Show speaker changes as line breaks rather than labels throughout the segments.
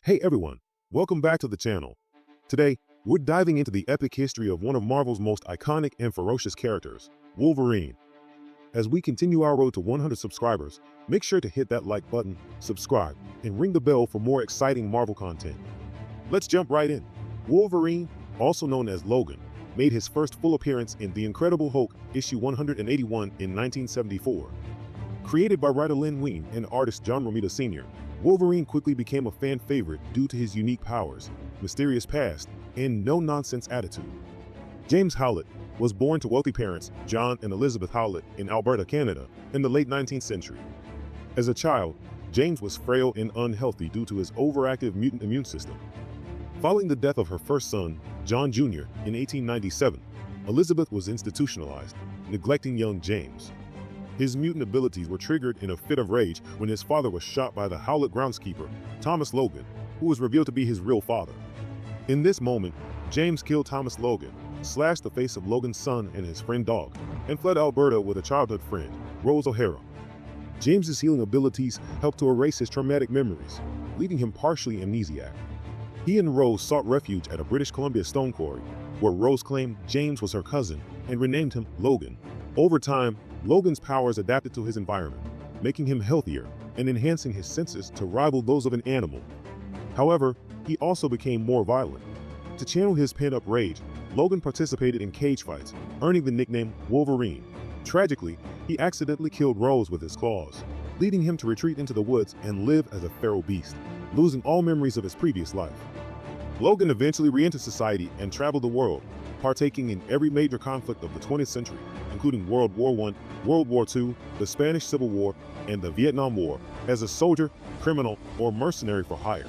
Hey everyone, welcome back to the channel. Today, we're diving into the epic history of one of Marvel's most iconic and ferocious characters, Wolverine. As we continue our road to 100 subscribers, make sure to hit that like button, subscribe, and ring the bell for more exciting Marvel content. Let's jump right in. Wolverine, also known as Logan, made his first full appearance in The Incredible Hulk issue 181 in 1974. Created by writer Len Wein and artist John Romita Sr., Wolverine quickly became a fan favorite due to his unique powers, mysterious past, and no-nonsense attitude. James Howlett was born to wealthy parents, John and Elizabeth Howlett, in Alberta, Canada, in the late 19th century. As a child, James was frail and unhealthy due to his overactive mutant immune system. Following the death of her first son, John Jr., in 1897, Elizabeth was institutionalized, neglecting young James. His mutant abilities were triggered in a fit of rage when his father was shot by the Howlett groundskeeper, Thomas Logan, who was revealed to be his real father. In this moment, James killed Thomas Logan, slashed the face of Logan's son and his friend dog, and fled Alberta with a childhood friend, Rose O'Hara. James's healing abilities helped to erase his traumatic memories, leaving him partially amnesiac. He and Rose sought refuge at a British Columbia stone quarry, where Rose claimed James was her cousin and renamed him Logan. Over time, Logan's powers adapted to his environment, making him healthier and enhancing his senses to rival those of an animal. However, he also became more violent. To channel his pent-up rage, Logan participated in cage fights, earning the nickname Wolverine. Tragically, he accidentally killed Rose with his claws, leading him to retreat into the woods and live as a feral beast, losing all memories of his previous life. Logan eventually re-entered society and traveled the world, partaking in every major conflict of the 20th century, including World War I, World War II, the Spanish Civil War, and the Vietnam War, as a soldier, criminal, or mercenary for hire.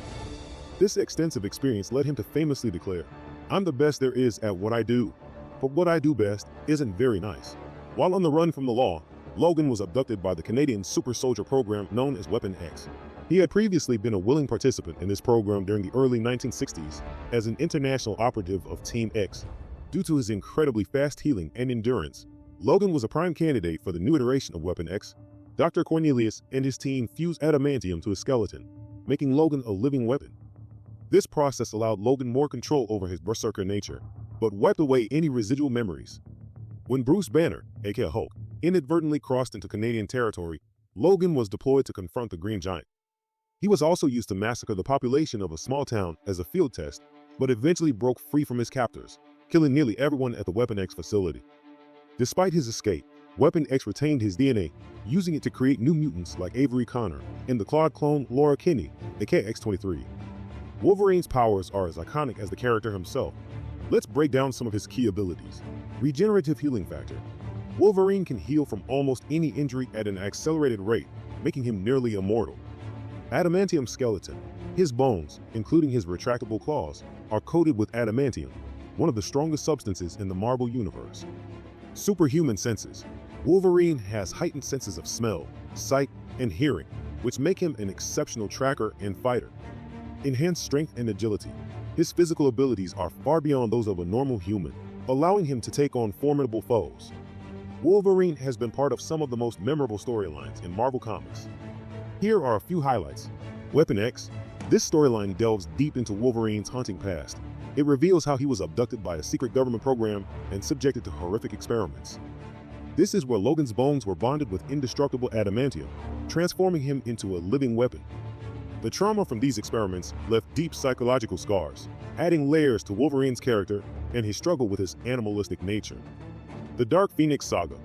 This extensive experience led him to famously declare, "I'm the best there is at what I do, but what I do best isn't very nice." While on the run from the law, Logan was abducted by the Canadian super soldier program known as Weapon X. He had previously been a willing participant in this program during the early 1960s as an international operative of Team X. Due to his incredibly fast healing and endurance, Logan was a prime candidate for the new iteration of Weapon X. Dr. Cornelius and his team fused adamantium to his skeleton, making Logan a living weapon. This process allowed Logan more control over his berserker nature, but wiped away any residual memories. When Bruce Banner, aka Hulk, inadvertently crossed into Canadian territory, Logan was deployed to confront the Green Giant. He was also used to massacre the population of a small town as a field test, but eventually broke free from his captors, killing nearly everyone at the Weapon X facility. Despite his escape, Weapon X retained his DNA, using it to create new mutants like Avery Connor and the Claude clone Laura Kinney, aka X-23. Wolverine's powers are as iconic as the character himself. Let's break down some of his key abilities. Regenerative healing factor. Wolverine can heal from almost any injury at an accelerated rate, making him nearly immortal. Adamantium skeleton. His bones, including his retractable claws, are coated with adamantium, one of the strongest substances in the Marvel Universe. Superhuman senses. Wolverine has heightened senses of smell, sight, and hearing, which make him an exceptional tracker and fighter. Enhanced strength and agility. His physical abilities are far beyond those of a normal human, allowing him to take on formidable foes. Wolverine has been part of some of the most memorable storylines in Marvel Comics. Here are a few highlights. Weapon X. This storyline delves deep into Wolverine's haunting past. It reveals how he was abducted by a secret government program and subjected to horrific experiments. This is where Logan's bones were bonded with indestructible adamantium, transforming him into a living weapon. The trauma from these experiments left deep psychological scars, adding layers to Wolverine's character and his struggle with his animalistic nature. The Dark Phoenix Saga.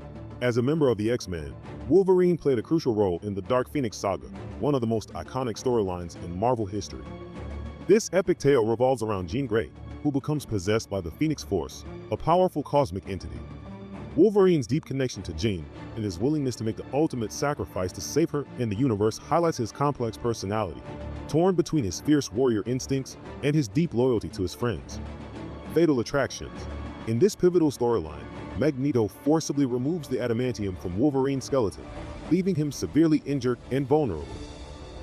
As a member of the X-Men, Wolverine played a crucial role in the Dark Phoenix Saga, one of the most iconic storylines in Marvel history. This epic tale revolves around Jean Grey, who becomes possessed by the Phoenix Force, a powerful cosmic entity. Wolverine's deep connection to Jean and his willingness to make the ultimate sacrifice to save her and the universe highlights his complex personality, torn between his fierce warrior instincts and his deep loyalty to his friends. Fatal Attractions. In this pivotal storyline, Magneto forcibly removes the adamantium from Wolverine's skeleton, leaving him severely injured and vulnerable.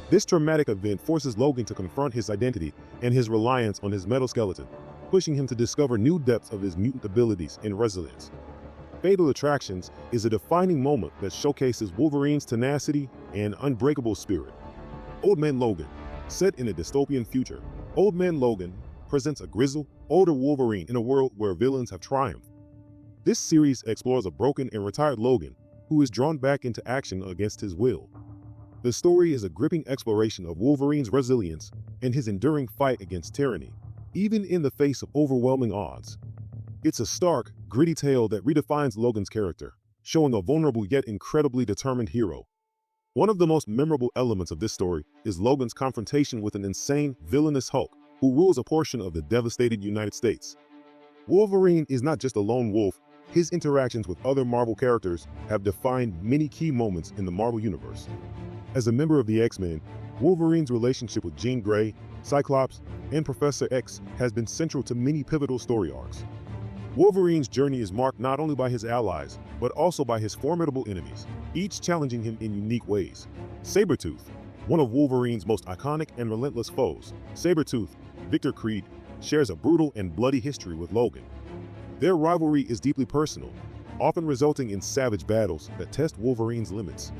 This traumatic event forces Logan to confront his identity and his reliance on his metal skeleton, pushing him to discover new depths of his mutant abilities and resilience. Fatal Attractions is a defining moment that showcases Wolverine's tenacity and unbreakable spirit. Old Man Logan. Set in a dystopian future, Old Man Logan presents a grizzled, older Wolverine in a world where villains have triumphed. This series explores a broken and retired Logan who is drawn back into action against his will. The story is a gripping exploration of Wolverine's resilience and his enduring fight against tyranny, even in the face of overwhelming odds. It's a stark, gritty tale that redefines Logan's character, showing a vulnerable yet incredibly determined hero. One of the most memorable elements of this story is Logan's confrontation with an insane, villainous Hulk who rules a portion of the devastated United States. Wolverine is not just a lone wolf. His interactions with other Marvel characters have defined many key moments in the Marvel Universe. As a member of the X-Men, Wolverine's relationship with Jean Grey, Cyclops, and Professor X has been central to many pivotal story arcs. Wolverine's journey is marked not only by his allies, but also by his formidable enemies, each challenging him in unique ways. Sabretooth, one of Wolverine's most iconic and relentless foes. Sabretooth, Victor Creed, shares a brutal and bloody history with Logan. Their rivalry is deeply personal, often resulting in savage battles that test Wolverine's limits.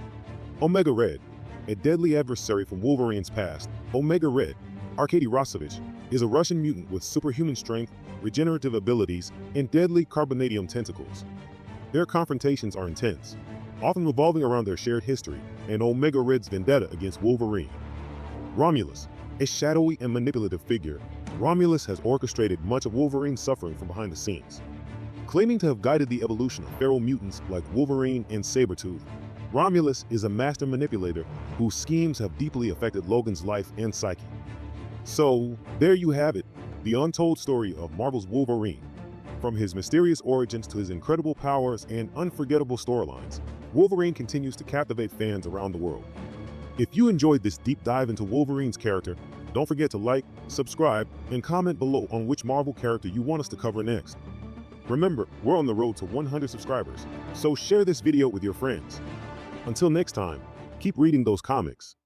Omega Red, a deadly adversary from Wolverine's past. Omega Red, Arkady Rossovich, is a Russian mutant with superhuman strength, regenerative abilities, and deadly carbonadium tentacles. Their confrontations are intense, often revolving around their shared history and Omega Red's vendetta against Wolverine. Romulus, a shadowy and manipulative figure, Romulus has orchestrated much of Wolverine's suffering from behind the scenes. Claiming to have guided the evolution of feral mutants like Wolverine and Sabretooth, Romulus is a master manipulator whose schemes have deeply affected Logan's life and psyche. So, there you have it, the untold story of Marvel's Wolverine. From his mysterious origins to his incredible powers and unforgettable storylines, Wolverine continues to captivate fans around the world. If you enjoyed this deep dive into Wolverine's character, don't forget to like, subscribe, and comment below on which Marvel character you want us to cover next. Remember, we're on the road to 100 subscribers, so share this video with your friends. Until next time, keep reading those comics.